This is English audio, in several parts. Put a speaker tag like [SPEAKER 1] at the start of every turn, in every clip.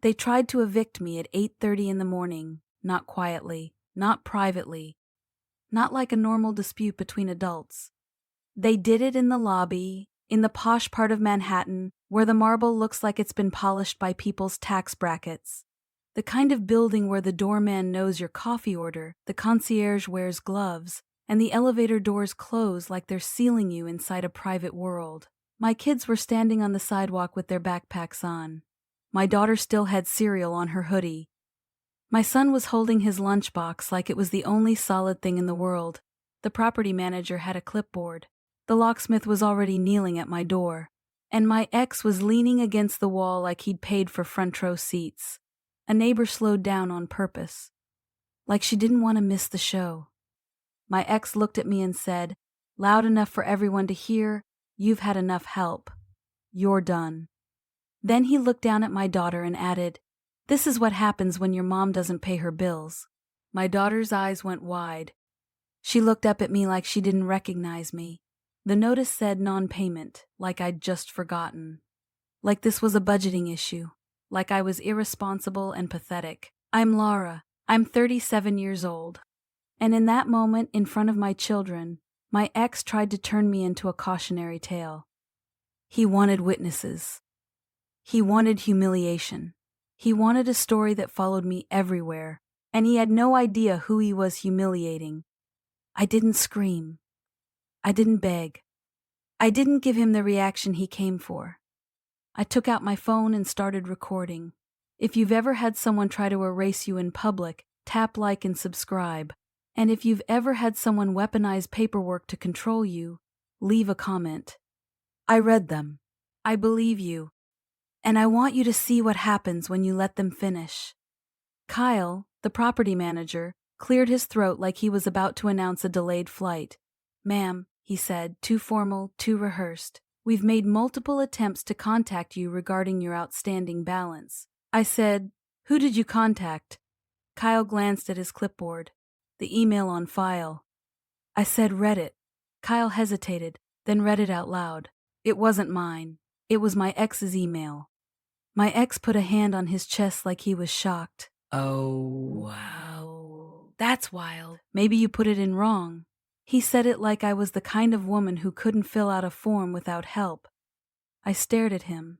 [SPEAKER 1] They tried to evict me at 8:30 in the morning, not quietly, not privately, not like a normal dispute between adults. They did it in the lobby, in the posh part of Manhattan, where the marble looks like it's been polished by people's tax brackets. The kind of building where the doorman knows your coffee order, the concierge wears gloves, and the elevator doors close like they're sealing you inside a private world. My kids were standing on the sidewalk with their backpacks on. My daughter still had cereal on her hoodie. My son was holding his lunchbox like it was the only solid thing in the world. The property manager had a clipboard. The locksmith was already kneeling at my door. And my ex was leaning against the wall like he'd paid for front row seats. A neighbor slowed down on purpose, like she didn't want to miss the show. My ex looked at me and said, loud enough for everyone to hear, "You've had enough help. You're done." Then he looked down at my daughter and added, "This is what happens when your mom doesn't pay her bills." My daughter's eyes went wide. She looked up at me like she didn't recognize me. The notice said non-payment, like I'd just forgotten. Like this was a budgeting issue. Like I was irresponsible and pathetic. I'm Laura. I'm 37 years old. And in that moment, in front of my children, my ex tried to turn me into a cautionary tale. He wanted witnesses. He wanted humiliation. He wanted a story that followed me everywhere, and he had no idea who he was humiliating. I didn't scream. I didn't beg. I didn't give him the reaction he came for. I took out my phone and started recording. If you've ever had someone try to erase you in public, tap like and subscribe. And if you've ever had someone weaponize paperwork to control you, leave a comment. I read them. I believe you. And I want you to see what happens when you let them finish. Kyle, the property manager, cleared his throat like he was about to announce a delayed flight. "Ma'am," he said, too formal, too rehearsed, "we've made multiple attempts to contact you regarding your outstanding balance." I said, "Who did you contact?" Kyle glanced at his clipboard. "The email on file." I said, "Read it." Kyle hesitated, then read it out loud. It wasn't mine. It was my ex's email. My ex put a hand on his chest like he was shocked. "Oh, wow. That's wild. Maybe you put it in wrong." He said it like I was the kind of woman who couldn't fill out a form without help. I stared at him.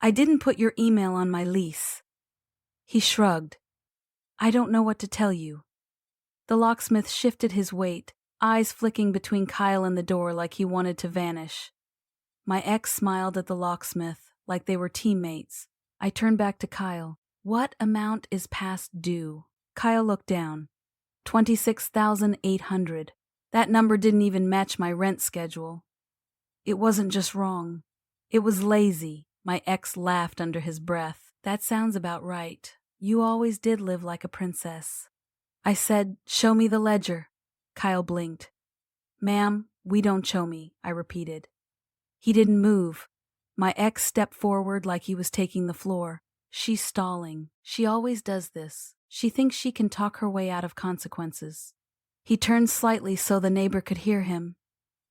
[SPEAKER 1] "I didn't put your email on my lease." He shrugged. "I don't know what to tell you." The locksmith shifted his weight, eyes flicking between Kyle and the door like he wanted to vanish. My ex smiled at the locksmith, like they were teammates. I turned back to Kyle. "What amount is past due?" Kyle looked down. 26,800. That number didn't even match my rent schedule. It wasn't just wrong. It was lazy. My ex laughed under his breath. "That sounds about right. You always did live like a princess." I said, "Show me the ledger." Kyle blinked. "Ma'am, we don't show me," I repeated. He didn't move. My ex stepped forward like he was taking the floor. "She's stalling. She always does this. She thinks she can talk her way out of consequences." He turned slightly so the neighbor could hear him.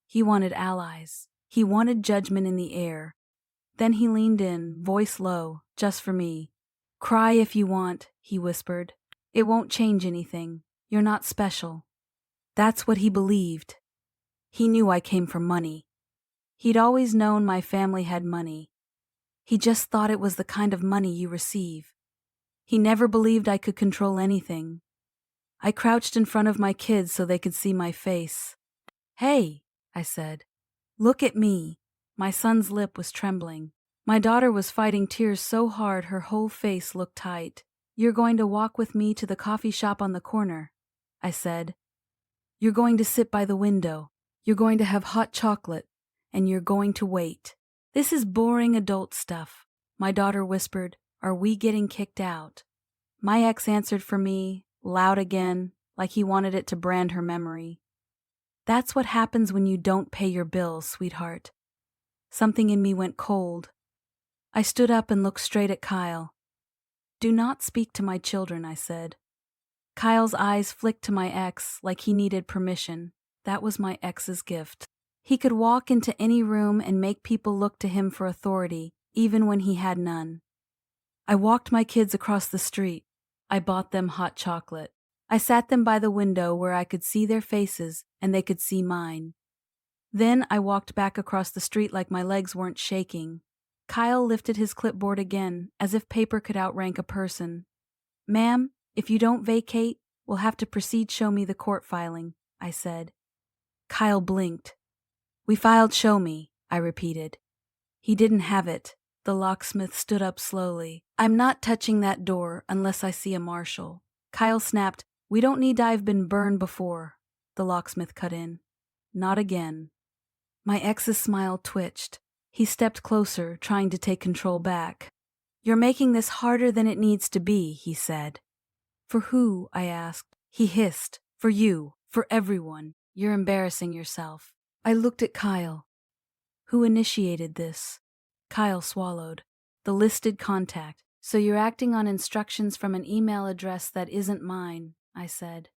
[SPEAKER 1] He wanted allies. He wanted judgment in the air. Then he leaned in, voice low, just for me. "Cry if you want," he whispered. "It won't change anything. You're not special." That's what he believed. He knew I came from money. He'd always known my family had money. He just thought it was the kind of money you receive. He never believed I could control anything. I crouched in front of my kids so they could see my face. "Hey," I said. "Look at me." My son's lip was trembling. My daughter was fighting tears so hard her whole face looked tight. "You're going to walk with me to the coffee shop on the corner," I said. "You're going to sit by the window. You're going to have hot chocolate. And you're going to wait." "This is boring adult stuff." My daughter whispered, "Are we getting kicked out?" My ex answered for me, loud again, like he wanted it to brand her memory. "That's what happens when you don't pay your bills, sweetheart." Something in me went cold. I stood up and looked straight at Kyle. "Do not speak to my children," I said. Kyle's eyes flicked to my ex like he needed permission. That was my ex's gift. He could walk into any room and make people look to him for authority, even when he had none. I walked my kids across the street. I bought them hot chocolate. I sat them by the window where I could see their faces and they could see mine. Then I walked back across the street like my legs weren't shaking. Kyle lifted his clipboard again, as if paper could outrank a person. "Ma'am, if you don't vacate, we'll have to proceed show me the court filing," I said. Kyle blinked. "We filed show me," I repeated. He didn't have it. The locksmith stood up slowly. "I'm not touching that door unless I see a marshal." Kyle snapped, "We don't need to have been burned before." The locksmith cut in. "Not again." My ex's smile twitched. He stepped closer, trying to take control back. "You're making this harder than it needs to be," he said. "For who?" I asked. He hissed. "For you. For everyone. You're embarrassing yourself." I looked at Kyle. "Who initiated this?" Kyle swallowed. "The listed contact. So you're acting on instructions from an email address that isn't mine," I said.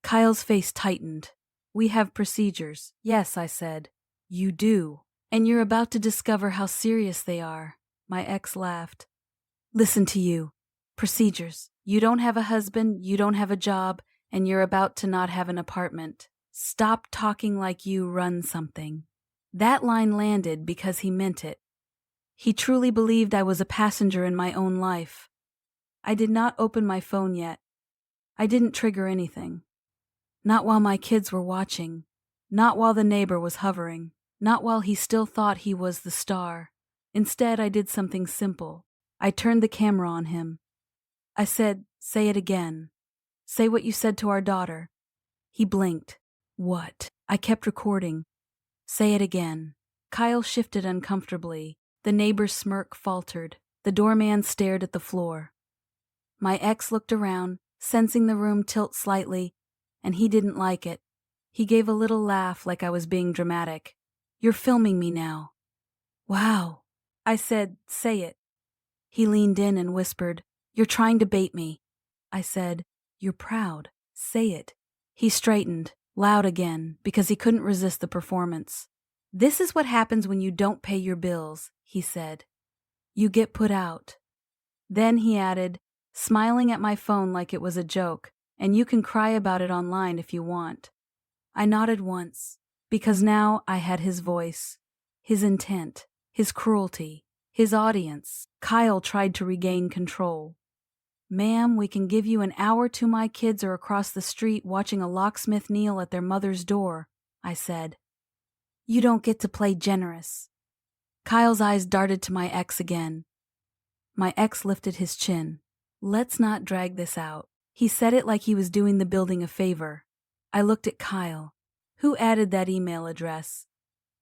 [SPEAKER 1] Kyle's face tightened. "We have procedures." "Yes," I said. "You do. And you're about to discover how serious they are." My ex laughed. "Listen to you. Procedures. You don't have a husband, you don't have a job, and you're about to not have an apartment. Stop talking like you run something." That line landed because he meant it. He truly believed I was a passenger in my own life. I did not open my phone yet. I didn't trigger anything. Not while my kids were watching. Not while the neighbor was hovering. Not while he still thought he was the star. Instead, I did something simple. I turned the camera on him. I said, "Say it again. Say what you said to our daughter." He blinked. "What?" I kept recording. "Say it again." Kyle shifted uncomfortably. The neighbor's smirk faltered. The doorman stared at the floor. My ex looked around, sensing the room tilt slightly, and he didn't like it. He gave a little laugh like I was being dramatic. "You're filming me now." "Wow." I said, "Say it." He leaned in and whispered, "You're trying to bait me." I said, "You're proud. Say it." He straightened, loud again, because he couldn't resist the performance. "This is what happens when you don't pay your bills," he said. "You get put out." Then he added, smiling at my phone like it was a joke, "And you can cry about it online if you want." I nodded once, because now I had his voice, his intent, his cruelty, his audience. Kyle tried to regain control. "Ma'am, we can give you an hour to my kids are across the street watching a locksmith kneel at their mother's door," I said. "You don't get to play generous." Kyle's eyes darted to my ex again. My ex lifted his chin. "Let's not drag this out." He said it like he was doing the building a favor. I looked at Kyle. "Who added that email address?"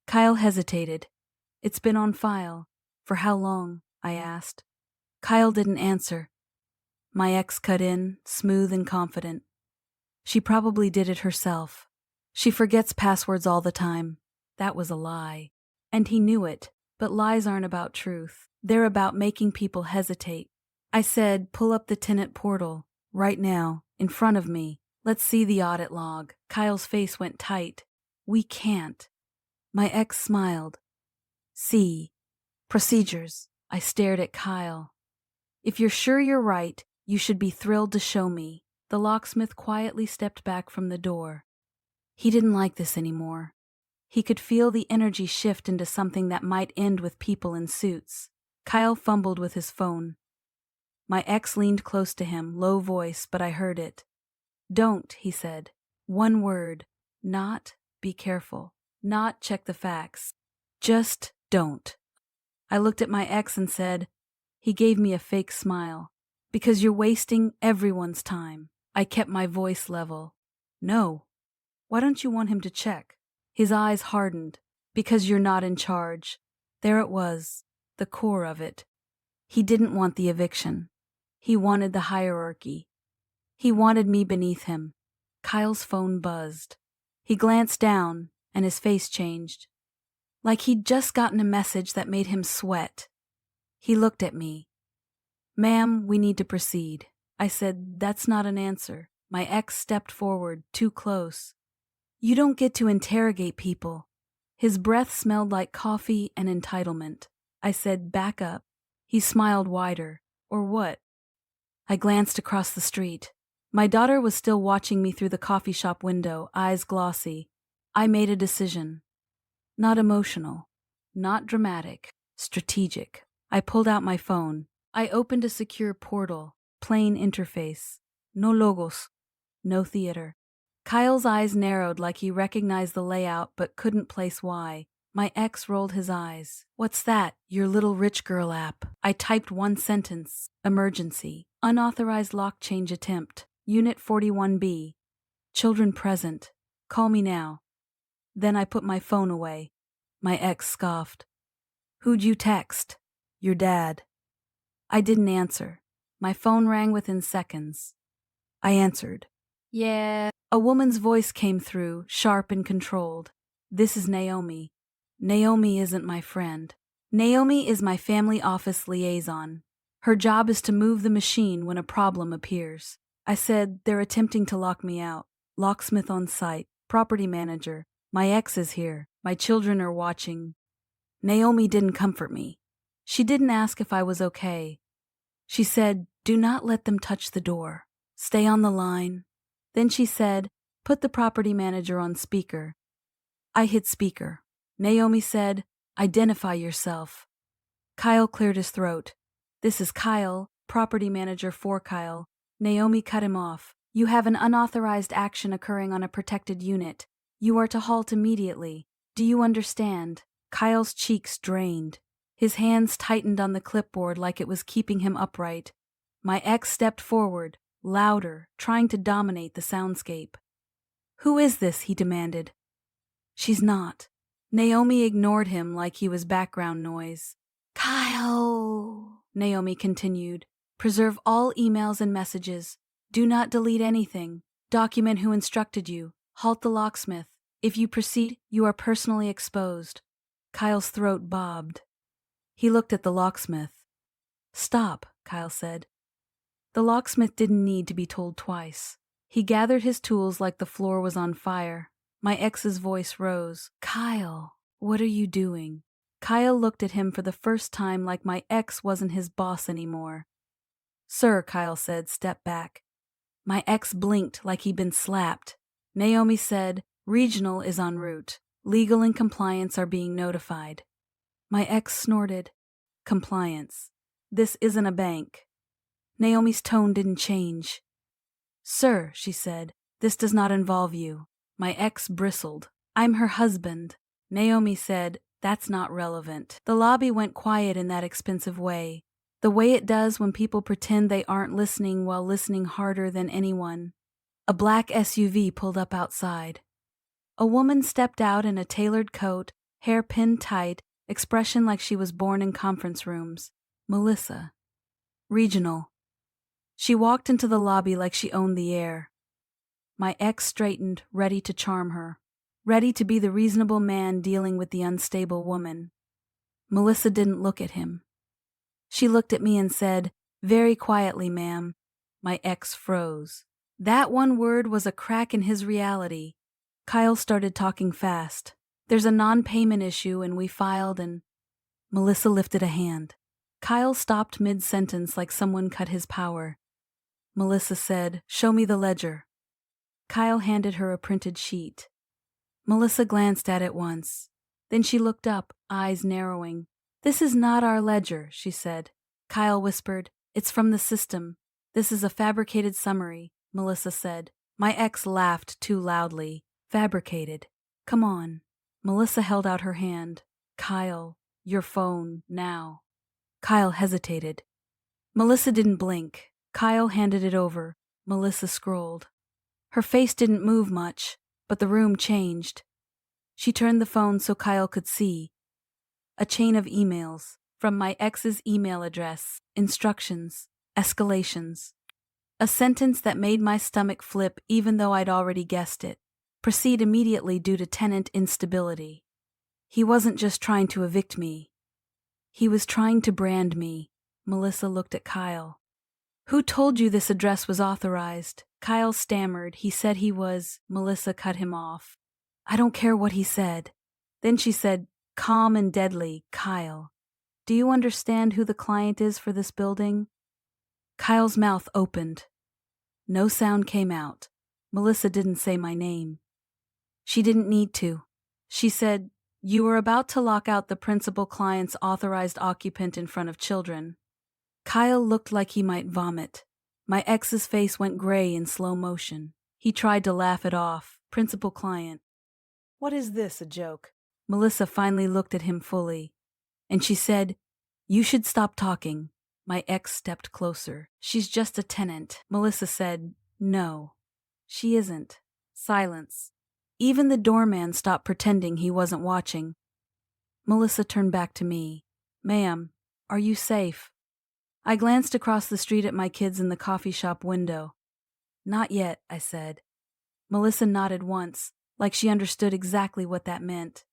[SPEAKER 1] Kyle hesitated. "It's been on file." "For how long?" I asked. Kyle didn't answer. My ex cut in, smooth and confident. "She probably did it herself. She forgets passwords all the time." That was a lie. And he knew it, but lies aren't about truth. They're about making people hesitate. I said, "Pull up the tenant portal, right now, in front of me. Let's see the audit log." Kyle's face went tight. "We can't." My ex smiled. "See. Procedures." I stared at Kyle. "If you're sure you're right, you should be thrilled to show me." The locksmith quietly stepped back from the door. He didn't like this anymore. He could feel the energy shift into something that might end with people in suits. Kyle fumbled with his phone. My ex leaned close to him, low voice, but I heard it. "Don't," he said. "One word. Not, be careful. Not, check the facts. Just don't." I looked at my ex and said, he gave me a fake smile. "Because you're wasting everyone's time." I kept my voice level. "No." "Why don't you want him to check?" His eyes hardened. "Because you're not in charge." There it was, the core of it. He didn't want the eviction. He wanted the hierarchy. He wanted me beneath him. Kyle's phone buzzed. He glanced down, and his face changed. Like he'd just gotten a message that made him sweat. He looked at me. "Ma'am, we need to proceed." I said, "That's not an answer." My ex stepped forward, too close. "You don't get to interrogate people." His breath smelled like coffee and entitlement. I said, "Back up." He smiled wider. Or what? I glanced across the street. My daughter was still watching me through the coffee shop window, eyes glossy. I made a decision. Not emotional. Not dramatic. Strategic. I pulled out my phone. I opened a secure portal. Plain interface. No logos. No theater. Kyle's eyes narrowed like he recognized the layout but couldn't place why. My ex rolled his eyes. What's that? Your little rich girl app. I typed one sentence. Emergency. Unauthorized lock change attempt. Unit 41B. Children present. Call me now. Then I put my phone away. My ex scoffed. Who'd you text? Your dad. I didn't answer. My phone rang within seconds. I answered. Yeah. A woman's voice came through, sharp and controlled. This is Naomi. Naomi isn't my friend. Naomi is my family office liaison. Her job is to move the machine when a problem appears. I said, they're attempting to lock me out. Locksmith on site. Property manager. My ex is here. My children are watching. Naomi didn't comfort me. She didn't ask if I was okay. She said, do not let them touch the door. Stay on the line. Then she said, put the property manager on speaker. I hit speaker. Naomi said, identify yourself. Kyle cleared his throat. This is Kyle, property manager for Kyle. Naomi cut him off. You have an unauthorized action occurring on a protected unit. You are to halt immediately. Do you understand? Kyle's cheeks drained. His hands tightened on the clipboard like it was keeping him upright. My ex stepped forward, louder, trying to dominate the soundscape. Who is this? He demanded. She's not. Naomi ignored him like he was background noise. Kyle, Naomi continued. Preserve all emails and messages. Do not delete anything. Document who instructed you. Halt the locksmith. If you proceed, you are personally exposed. Kyle's throat bobbed. He looked at the locksmith. Stop, Kyle said. The locksmith didn't need to be told twice. He gathered his tools like the floor was on fire. My ex's voice rose. Kyle, what are you doing? Kyle looked at him for the first time like my ex wasn't his boss anymore. Sir, Kyle said, step back. My ex blinked like he'd been slapped. Naomi said, regional is en route. Legal and compliance are being notified. My ex snorted. Compliance. This isn't a bank. Naomi's tone didn't change. Sir, she said, this does not involve you. My ex bristled. I'm her husband. Naomi said, that's not relevant. The lobby went quiet in that expensive way. The way it does when people pretend they aren't listening while listening harder than anyone. A black SUV pulled up outside. A woman stepped out in a tailored coat, hair pinned tight, expression like she was born in conference rooms. Melissa. Regional. She walked into the lobby like she owned the air. My ex straightened, ready to charm her, ready to be the reasonable man dealing with the unstable woman. Melissa didn't look at him. She looked at me and said, very quietly, ma'am. My ex froze. That one word was a crack in his reality. Kyle started talking fast. There's a non-payment issue and we filed and... Melissa lifted a hand. Kyle stopped mid-sentence like someone cut his power. Melissa said, show me the ledger. Kyle handed her a printed sheet. Melissa glanced at it once. Then she looked up, eyes narrowing. This is not our ledger, she said. Kyle whispered, it's from the system. This is a fabricated summary, Melissa said. My ex laughed too loudly. Fabricated. Come on. Melissa held out her hand. Kyle, your phone, now. Kyle hesitated. Melissa didn't blink. Kyle handed it over. Melissa scrolled. Her face didn't move much, but the room changed. She turned the phone so Kyle could see. A chain of emails, from my ex's email address, instructions, escalations. A sentence that made my stomach flip even though I'd already guessed it. Proceed immediately due to tenant instability. He wasn't just trying to evict me. He was trying to brand me. Melissa looked at Kyle. Who told you this address was authorized? Kyle stammered. He said he was. Melissa cut him off. I don't care what he said. Then she said, calm and deadly, Kyle. Do you understand who the client is for this building? Kyle's mouth opened. No sound came out. Melissa didn't say my name. She didn't need to. She said, "You were about to lock out the principal client's authorized occupant in front of children." Kyle looked like he might vomit. My ex's face went gray in slow motion. He tried to laugh it off. Principal client. "What is this, a joke?" Melissa finally looked at him fully, and she said, "You should stop talking." My ex stepped closer. "She's just a tenant." Melissa said, "No, she isn't." Silence. Even the doorman stopped pretending he wasn't watching. Melissa turned back to me. "Ma'am, are you safe?" I glanced across the street at my kids in the coffee shop window. "Not yet," I said. Melissa nodded once, like she understood exactly what that meant.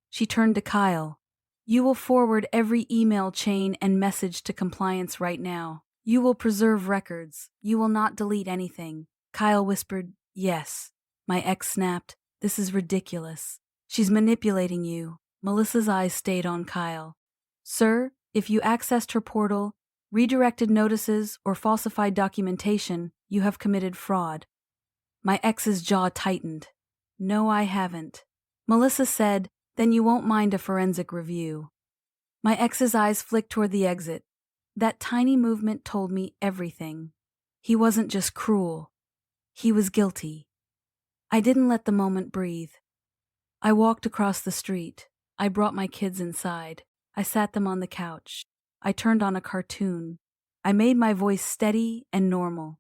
[SPEAKER 1] She turned to Kyle. "You will forward every email chain and message to compliance right now. You will preserve records. You will not delete anything." Kyle whispered, "Yes." My ex snapped, "This is ridiculous. She's manipulating you." Melissa's eyes stayed on Kyle. "Sir, if you accessed her portal, redirected notices, or falsified documentation, you have committed fraud." My ex's jaw tightened. "No, I haven't." Melissa said, "Then you won't mind a forensic review." My ex's eyes flicked toward the exit. That tiny movement told me everything. He wasn't just cruel. He was guilty. I didn't let the moment breathe. I walked across the street. I brought my kids inside. I sat them on the couch. I turned on a cartoon. I made my voice steady and normal.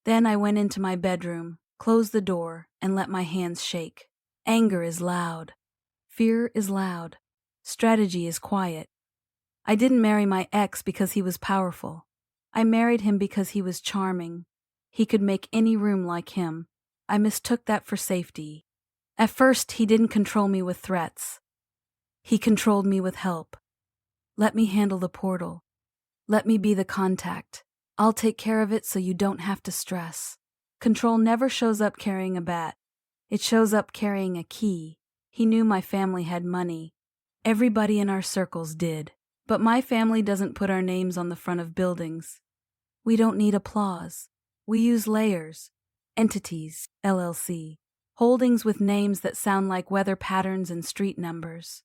[SPEAKER 1] Then I went into my bedroom, closed the door, and let my hands shake. Anger is loud. Fear is loud. Strategy is quiet. I didn't marry my ex because he was powerful. I married him because he was charming. He could make any room like him. I mistook that for safety. At first, he didn't control me with threats. He controlled me with help. "Let me handle the portal. Let me be the contact. I'll take care of it so you don't have to stress." Control never shows up carrying a bat. It shows up carrying a key. He knew my family had money. Everybody in our circles did. But my family doesn't put our names on the front of buildings. We don't need applause. We use layers, entities, LLC, holdings with names that sound like weather patterns and street numbers.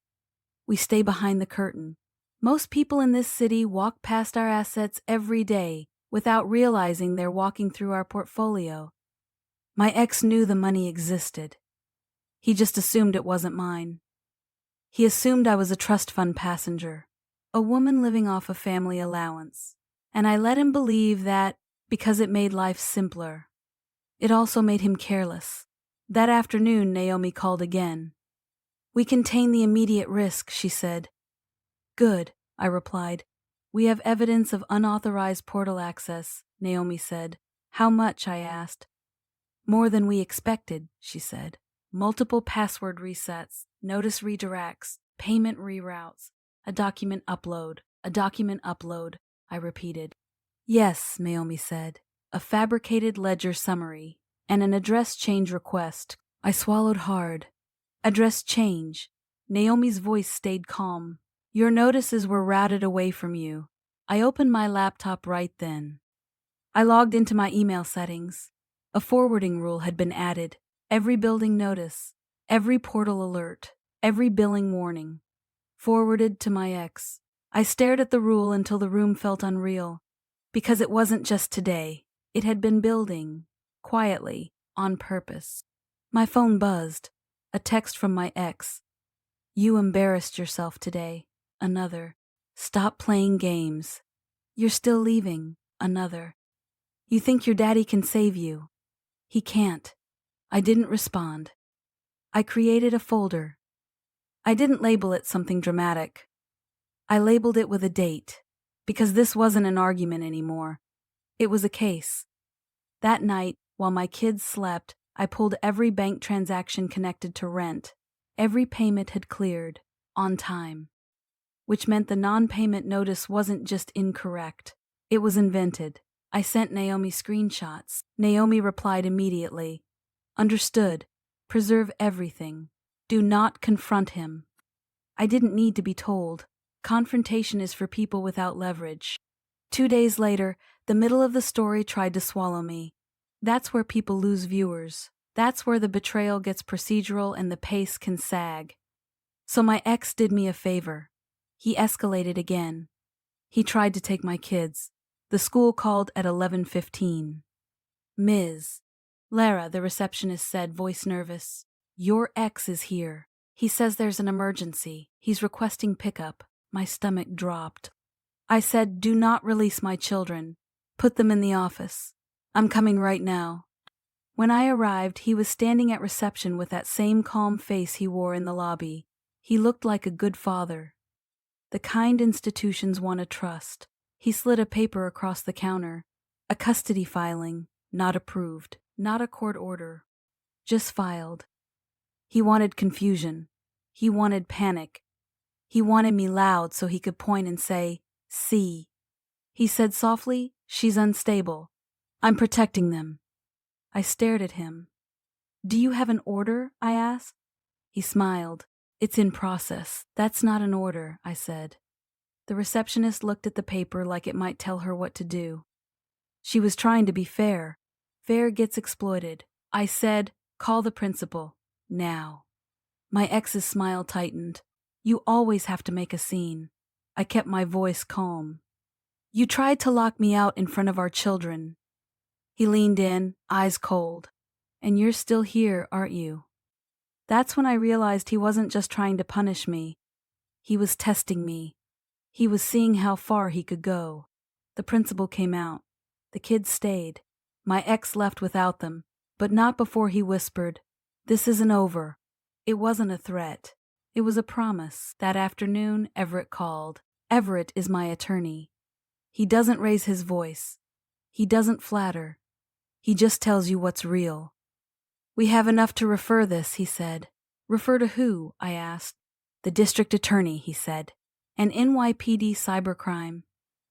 [SPEAKER 1] We stay behind the curtain. Most people in this city walk past our assets every day without realizing they're walking through our portfolio. My ex knew the money existed. He just assumed it wasn't mine. He assumed I was a trust fund passenger, a woman living off a family allowance. And I let him believe that because it made life simpler. It also made him careless. That afternoon, Naomi called again. "We contain the immediate risk," she said. "Good," I replied. "We have evidence of unauthorized portal access," Naomi said. "How much?" I asked. "More than we expected," she said. "Multiple password resets, notice redirects, payment reroutes, a document upload, I repeated. "Yes," Naomi said. "A fabricated ledger summary and an address change request." I swallowed hard. "Address change." Naomi's voice stayed calm. "Your notices were routed away from you." I opened my laptop right then. I logged into my email settings. A forwarding rule had been added. Every building notice, every portal alert, every billing warning. Forwarded to my ex. I stared at the rule until the room felt unreal. Because it wasn't just today. It had been building. Quietly. On purpose. My phone buzzed. A text from my ex. "You embarrassed yourself today." Another. "Stop playing games." "You're still leaving." Another. "You think your daddy can save you." "He can't." I didn't respond. I created a folder. I didn't label it something dramatic. I labeled it with a date, because this wasn't an argument anymore. It was a case. That night, while my kids slept, I pulled every bank transaction connected to rent. Every payment had cleared, on time. Which meant the non-payment notice wasn't just incorrect. It was invented. I sent Naomi screenshots. Naomi replied immediately. "Understood. Preserve everything. Do not confront him." I didn't need to be told. Confrontation is for people without leverage. 2 days later, The middle of the story tried to swallow me. That's where people lose viewers. That's where the betrayal gets procedural and the pace can sag. So my ex did me a favor. He escalated again. He tried to take my kids. The school called at 11:15. Ms. Lara, the receptionist said, voice nervous. Your ex is here. He says there's an emergency. He's requesting pickup. My stomach dropped. I said, do not release my children. Put them in the office. I'm coming right now. When I arrived, he was standing at reception with that same calm face he wore in the lobby. He looked like a good father. The kind institutions want to trust. He slid a paper across the counter. A custody filing, not approved, not a court order, just filed. He wanted confusion. He wanted panic. He wanted me loud so he could point and say, see. He said softly, she's unstable. I'm protecting them. I stared at him. Do you have an order? I asked. He smiled. It's in process. That's not an order, I said. The receptionist looked at the paper like it might tell her what to do. She was trying to be fair. Fair gets exploited. I said, call the principal. Now. My ex's smile tightened. You always have to make a scene. I kept my voice calm. You tried to lock me out in front of our children. He leaned in, eyes cold. And you're still here, aren't you? That's when I realized he wasn't just trying to punish me. He was testing me. He was seeing how far he could go. The principal came out. The kids stayed. My ex left without them, but not before he whispered, this isn't over. It wasn't a threat. It was a promise. That afternoon, Everett called. Everett is my attorney. He doesn't raise his voice. He doesn't flatter. He just tells you what's real. We have enough to refer this, he said. Refer to who? I asked. The district attorney, he said. An NYPD cybercrime.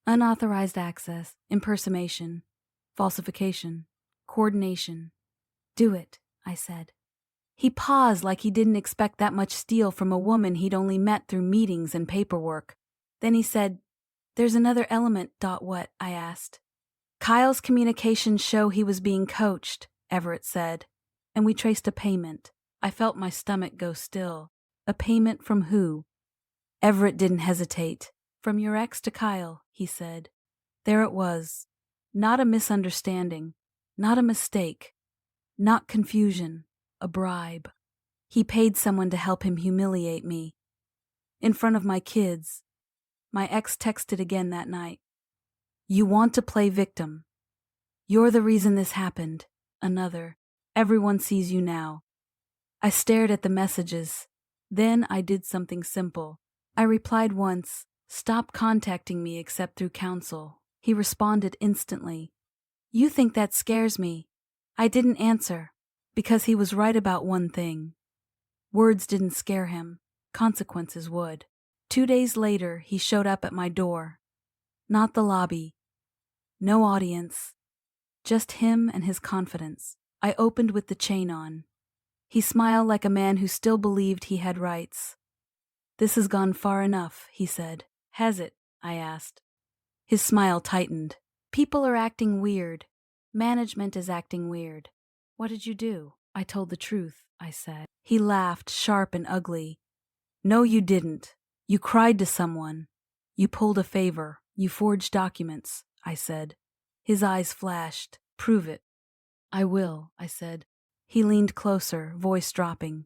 [SPEAKER 1] Unauthorized access, impersonation, falsification, coordination. Do it, I said. He paused like he didn't expect that much steel from a woman he'd only met through meetings and paperwork. Then he said, there's another element. What? I asked. Kyle's communications show he was being coached, Everett said, and we traced a payment. I felt my stomach go still. A payment from who? Everett didn't hesitate. From your ex to Kyle, he said. There it was. Not a misunderstanding. Not a mistake. Not confusion. A bribe. He paid someone to help him humiliate me. In front of my kids. My ex texted again that night. You want to play victim. You're the reason this happened. Another. Everyone sees you now. I stared at the messages. Then I did something simple. I replied once, stop contacting me except through counsel. He responded instantly. You think that scares me? I didn't answer, because he was right about one thing. Words didn't scare him. Consequences would. 2 days later, he showed up at my door. Not the lobby. No audience. Just him and his confidence. I opened with the chain on. He smiled like a man who still believed he had rights. This has gone far enough, he said. Has it? I asked. His smile tightened. People are acting weird. Management is acting weird. What did you do? I told the truth, I said. He laughed, sharp and ugly. No, you didn't. You cried to someone. You pulled a favor. You forged documents, I said. His eyes flashed. Prove it. I will, I said. He leaned closer, voice dropping.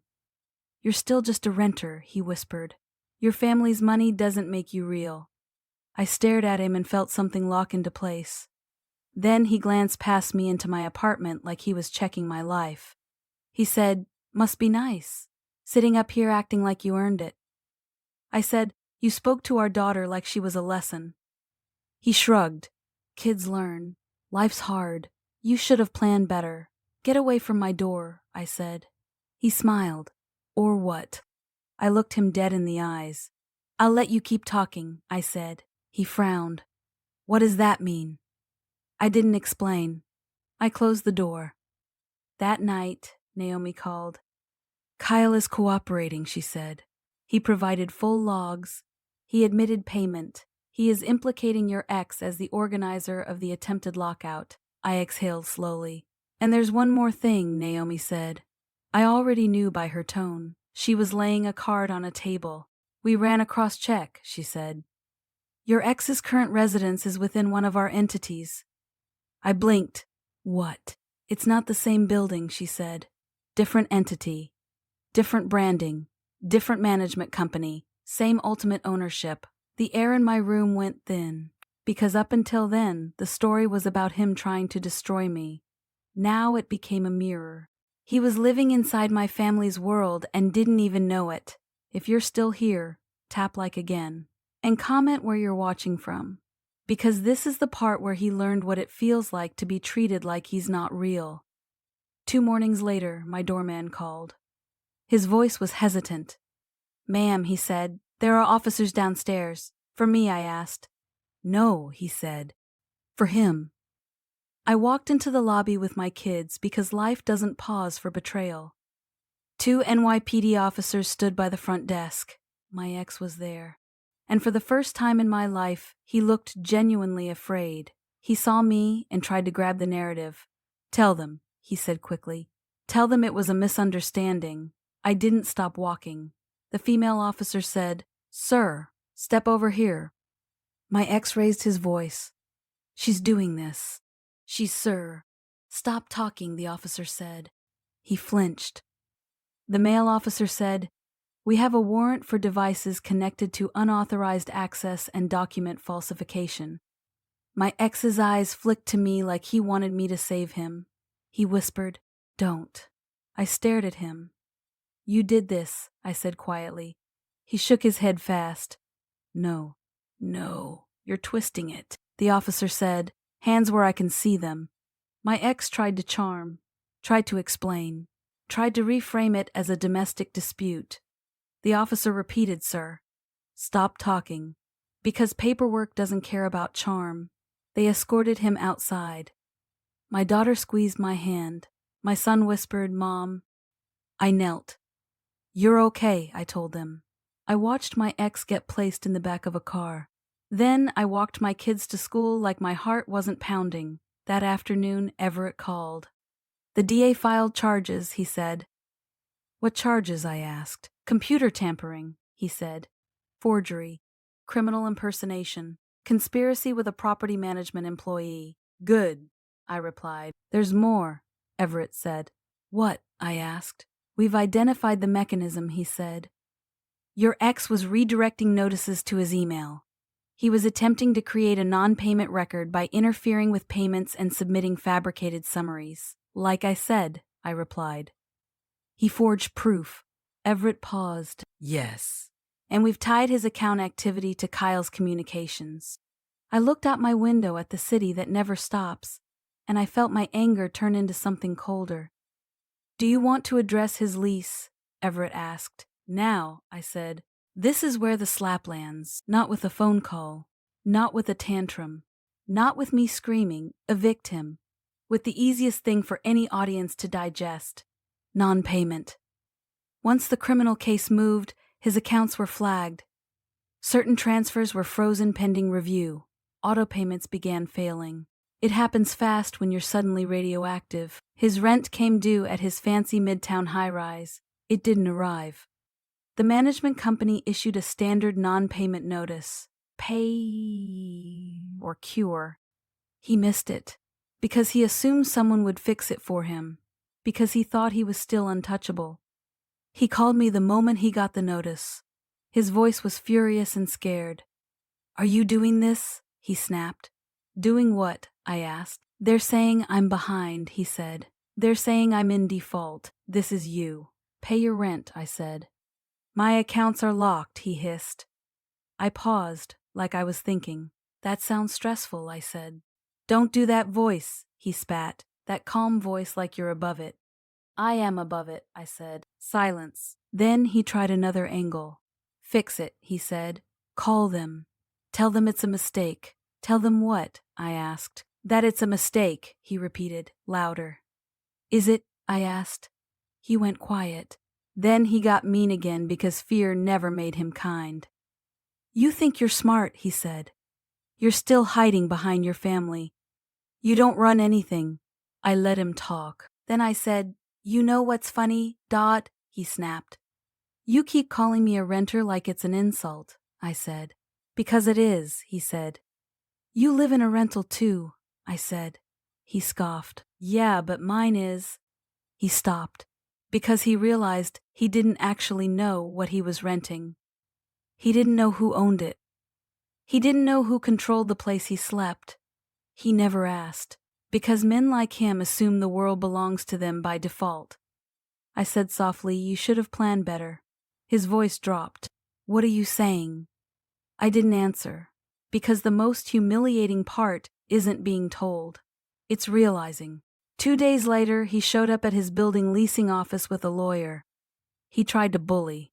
[SPEAKER 1] You're still just a renter, he whispered. Your family's money doesn't make you real. I stared at him and felt something lock into place. Then he glanced past me into my apartment like he was checking my life. He said, must be nice, sitting up here acting like you earned it. I said, you spoke to our daughter like she was a lesson. He shrugged. Kids learn. Life's hard. You should have planned better. Get away from my door, I said. He smiled. Or what? I looked him dead in the eyes. I'll let you keep talking, I said. He frowned. What does that mean? I didn't explain. I closed the door. That night, Naomi called. Kyle is cooperating, she said. He provided full logs. He admitted payment. He is implicating your ex as the organizer of the attempted lockout. I exhaled slowly. And there's one more thing, Naomi said. I already knew by her tone. She was laying a card on a table. We ran a cross-check, she said. Your ex's current residence is within one of our entities. I blinked. What? It's not the same building, she said. Different entity. Different branding. Different management company. Same ultimate ownership. The air in my room went thin, because up until then, the story was about him trying to destroy me. Now it became a mirror. He was living inside my family's world and didn't even know it. If you're still here, tap like again. And comment where you're watching from. Because this is the part where he learned what it feels like to be treated like he's not real. 2 mornings later, my doorman called. His voice was hesitant. Ma'am, he said, there are officers downstairs. For me, I asked. No, he said. For him. I walked into the lobby with my kids because life doesn't pause for betrayal. 2 NYPD officers stood by the front desk. My ex was there. And for the first time in my life, he looked genuinely afraid. He saw me and tried to grab the narrative. Tell them, he said quickly. Tell them it was a misunderstanding. I didn't stop walking. The female officer said, Sir, step over here. My ex raised his voice. She's doing this. She's Sir. Stop talking, the officer said. He flinched. The male officer said, We have a warrant for devices connected to unauthorized access and document falsification. My ex's eyes flicked to me like he wanted me to save him. He whispered, Don't. I stared at him. You did this, I said quietly. He shook his head fast. No, you're twisting it, the officer said, hands where I can see them. My ex tried to charm, tried to explain, tried to reframe it as a domestic dispute. The officer repeated, Sir. Stop talking. Because paperwork doesn't care about charm. They escorted him outside. My daughter squeezed my hand. My son whispered, Mom. I knelt. You're okay, I told them. I watched my ex get placed in the back of a car. Then I walked my kids to school like my heart wasn't pounding. That afternoon, Everett called. The DA filed charges, he said. What charges, I asked. Computer tampering, he said. Forgery, criminal impersonation, conspiracy with a property management employee. Good, I replied. There's more, Everett said. What? I asked. We've identified the mechanism, he said. Your ex was redirecting notices to his email. He was attempting to create a non-payment record by interfering with payments and submitting fabricated summaries. Like I said, I replied. He forged proof. Everett paused. Yes. And we've tied his account activity to Kyle's communications. I looked out my window at the city that never stops, and I felt my anger turn into something colder. Do you want to address his lease? Everett asked. Now, I said. This is where the slap lands, not with a phone call, not with a tantrum, not with me screaming, evict him, with the easiest thing for any audience to digest, non-payment. Once the criminal case moved, his accounts were flagged. Certain transfers were frozen pending review. Auto payments began failing. It happens fast when you're suddenly radioactive. His rent came due at his fancy midtown high-rise. It didn't arrive. The management company issued a standard non-payment notice. Pay or cure. He missed it. Because he assumed someone would fix it for him. Because he thought he was still untouchable. He called me the moment he got the notice. His voice was furious and scared. Are you doing this? He snapped. Doing what? I asked. They're saying I'm behind, he said. They're saying I'm in default. This is you. Pay your rent, I said. My accounts are locked, he hissed. I paused, like I was thinking. That sounds stressful, I said. Don't do that voice, he spat. That calm voice like you're above it. I am above it, I said. Silence. Then he tried another angle. Fix it, he said. Call them. Tell them it's a mistake. Tell them what? I asked. That it's a mistake, he repeated, louder. Is it? I asked. He went quiet. Then he got mean again because fear never made him kind. You think you're smart, he said. You're still hiding behind your family. You don't run anything." I let him talk. Then I said, "You know what's funny, Dot?" He snapped. "You keep calling me a renter like it's an insult," I said. "Because it is," he said. "You live in a rental too," I said. He scoffed. "Yeah, but mine is." He stopped, because he realized he didn't actually know what he was renting. He didn't know who owned it. He didn't know who controlled the place he slept. He never asked, because men like him assume the world belongs to them by default. I said softly, "You should have planned better." His voice dropped. "What are you saying?" I didn't answer, because the most humiliating part isn't being told. It's realizing. 2 days later, he showed up at his building leasing office with a lawyer. He tried to bully.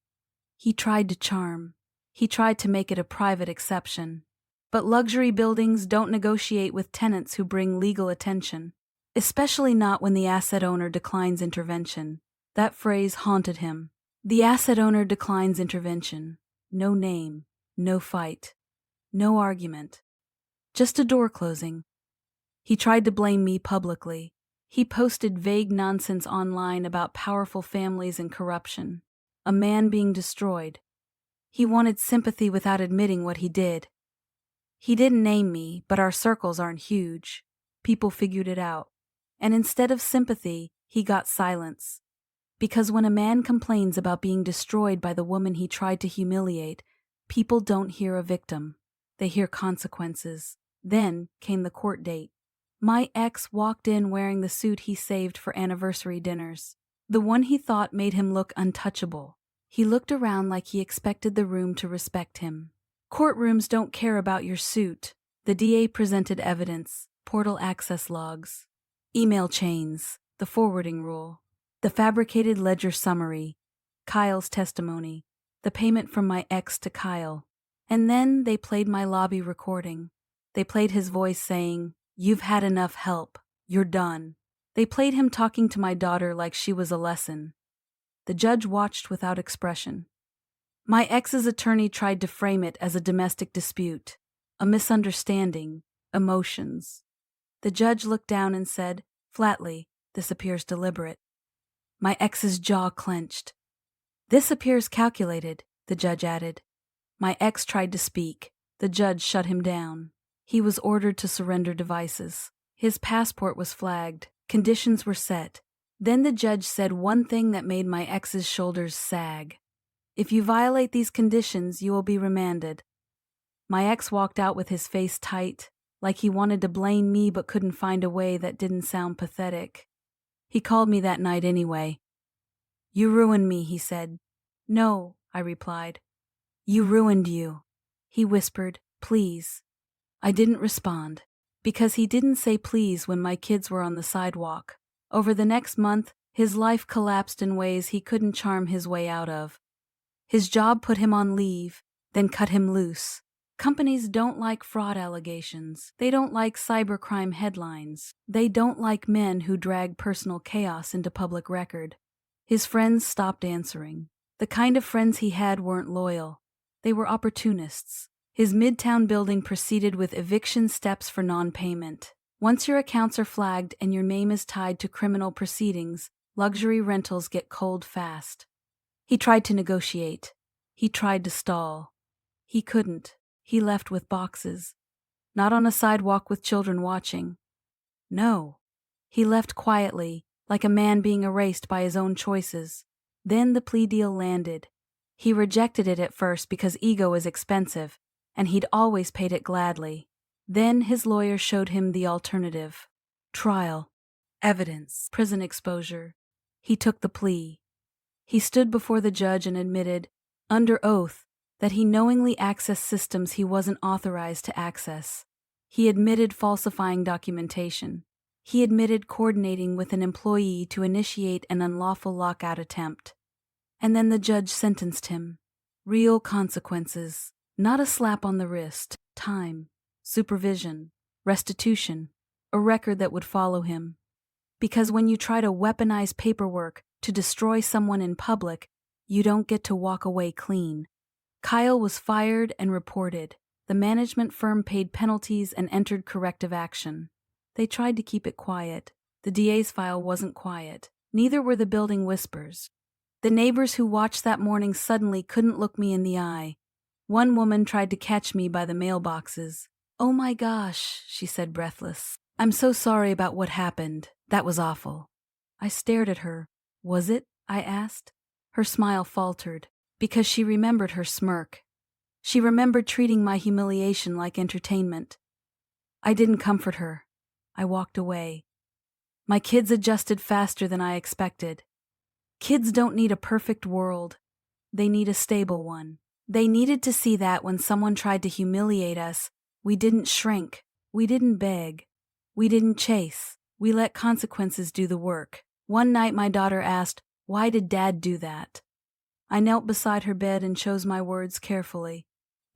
[SPEAKER 1] He tried to charm. He tried to make it a private exception. But luxury buildings don't negotiate with tenants who bring legal attention, especially not when the asset owner declines intervention. That phrase haunted him. The asset owner declines intervention. No name, no fight, no argument. Just a door closing. He tried to blame me publicly. He posted vague nonsense online about powerful families and corruption. A man being destroyed. He wanted sympathy without admitting what he did. He didn't name me, but our circles aren't huge. People figured it out. And instead of sympathy, he got silence. Because when a man complains about being destroyed by the woman he tried to humiliate, people don't hear a victim. They hear consequences. Then came the court date. My ex walked in wearing the suit he saved for anniversary dinners. The one he thought made him look untouchable. He looked around like he expected the room to respect him. Courtrooms don't care about your suit. The DA presented evidence, portal access logs, email chains, the forwarding rule, the fabricated ledger summary, Kyle's testimony, the payment from my ex to Kyle. And then they played my lobby recording. They played his voice saying, "You've had enough help. You're done." They played him talking to my daughter like she was a lesson. The judge watched without expression. My ex's attorney tried to frame it as a domestic dispute, a misunderstanding, emotions. The judge looked down and said, flatly, "This appears deliberate." My ex's jaw clenched. "This appears calculated," the judge added. My ex tried to speak. The judge shut him down. He was ordered to surrender devices. His passport was flagged. Conditions were set. Then the judge said one thing that made my ex's shoulders sag. "If you violate these conditions, you will be remanded." My ex walked out with his face tight, like he wanted to blame me but couldn't find a way that didn't sound pathetic. He called me that night anyway. "You ruined me," he said. "No," I replied. "You ruined you." He whispered, "Please." I didn't respond, because he didn't say please when my kids were on the sidewalk. Over the next month, his life collapsed in ways he couldn't charm his way out of. His job put him on leave, then cut him loose. Companies don't like fraud allegations. They don't like cybercrime headlines. They don't like men who drag personal chaos into public record. His friends stopped answering. The kind of friends he had weren't loyal. They were opportunists. His midtown building proceeded with eviction steps for non-payment. Once your accounts are flagged and your name is tied to criminal proceedings, luxury rentals get cold fast. He tried to negotiate. He tried to stall. He couldn't. He left with boxes. Not on a sidewalk with children watching. No. He left quietly, like a man being erased by his own choices. Then the plea deal landed. He rejected it at first because ego is expensive, and he'd always paid it gladly. Then his lawyer showed him the alternative. Trial. Evidence. Prison exposure. He took the plea. He stood before the judge and admitted, under oath, that he knowingly accessed systems he wasn't authorized to access. He admitted falsifying documentation. He admitted coordinating with an employee to initiate an unlawful lockout attempt. And then the judge sentenced him. Real consequences. Not a slap on the wrist. Time. Supervision. Restitution. A record that would follow him. Because when you try to weaponize paperwork to destroy someone in public, you don't get to walk away clean. Kyle was fired and reported. The management firm paid penalties and entered corrective action. They tried to keep it quiet. The DA's file wasn't quiet. Neither were the building whispers. The neighbors who watched that morning suddenly couldn't look me in the eye. One woman tried to catch me by the mailboxes. "Oh my gosh," she said, breathless. "I'm so sorry about what happened. That was awful." I stared at her. "Was it?" I asked. Her smile faltered, because she remembered her smirk. She remembered treating my humiliation like entertainment. I didn't comfort her. I walked away. My kids adjusted faster than I expected. Kids don't need a perfect world. They need a stable one. They needed to see that when someone tried to humiliate us, we didn't shrink. We didn't beg. We didn't chase. We let consequences do the work. One night my daughter asked, "Why did Dad do that?" I knelt beside her bed and chose my words carefully.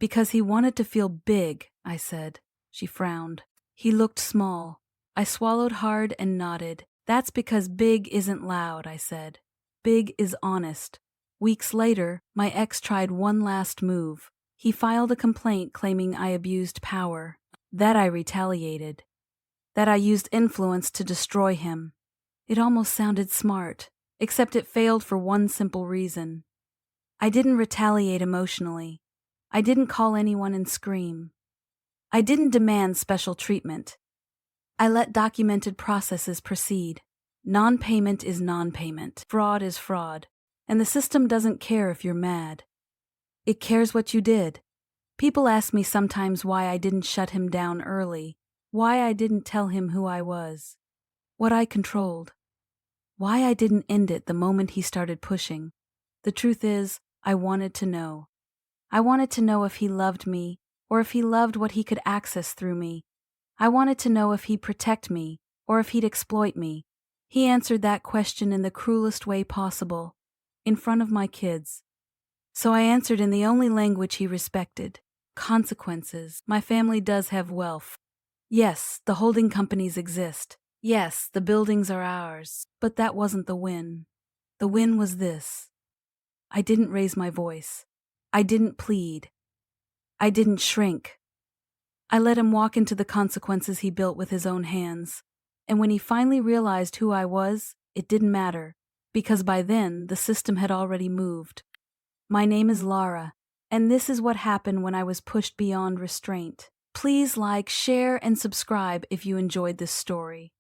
[SPEAKER 1] "Because he wanted to feel big," I said. She frowned. "He looked small." I swallowed hard and nodded. "That's because big isn't loud," I said. "Big is honest." Weeks later, my ex tried one last move. He filed a complaint claiming I abused power, that I retaliated, that I used influence to destroy him. It almost sounded smart, except it failed for one simple reason. I didn't retaliate emotionally. I didn't call anyone and scream. I didn't demand special treatment. I let documented processes proceed. Non-payment is non-payment. Fraud is fraud. And the system doesn't care if you're mad. It cares what you did. People ask me sometimes why I didn't shut him down early, why I didn't tell him who I was, what I controlled, why I didn't end it the moment he started pushing. The truth is, I wanted to know. I wanted to know if he loved me, or if he loved what he could access through me. I wanted to know if he'd protect me, or if he'd exploit me. He answered that question in the cruelest way possible, in front of my kids. So I answered in the only language he respected. Consequences. My family does have wealth. Yes, the holding companies exist. Yes, the buildings are ours. But that wasn't the win. The win was this. I didn't raise my voice. I didn't plead. I didn't shrink. I let him walk into the consequences he built with his own hands. And when he finally realized who I was, it didn't matter, because by then the system had already moved. My name is Lara, and this is what happened when I was pushed beyond restraint. Please like, share, and subscribe if you enjoyed this story.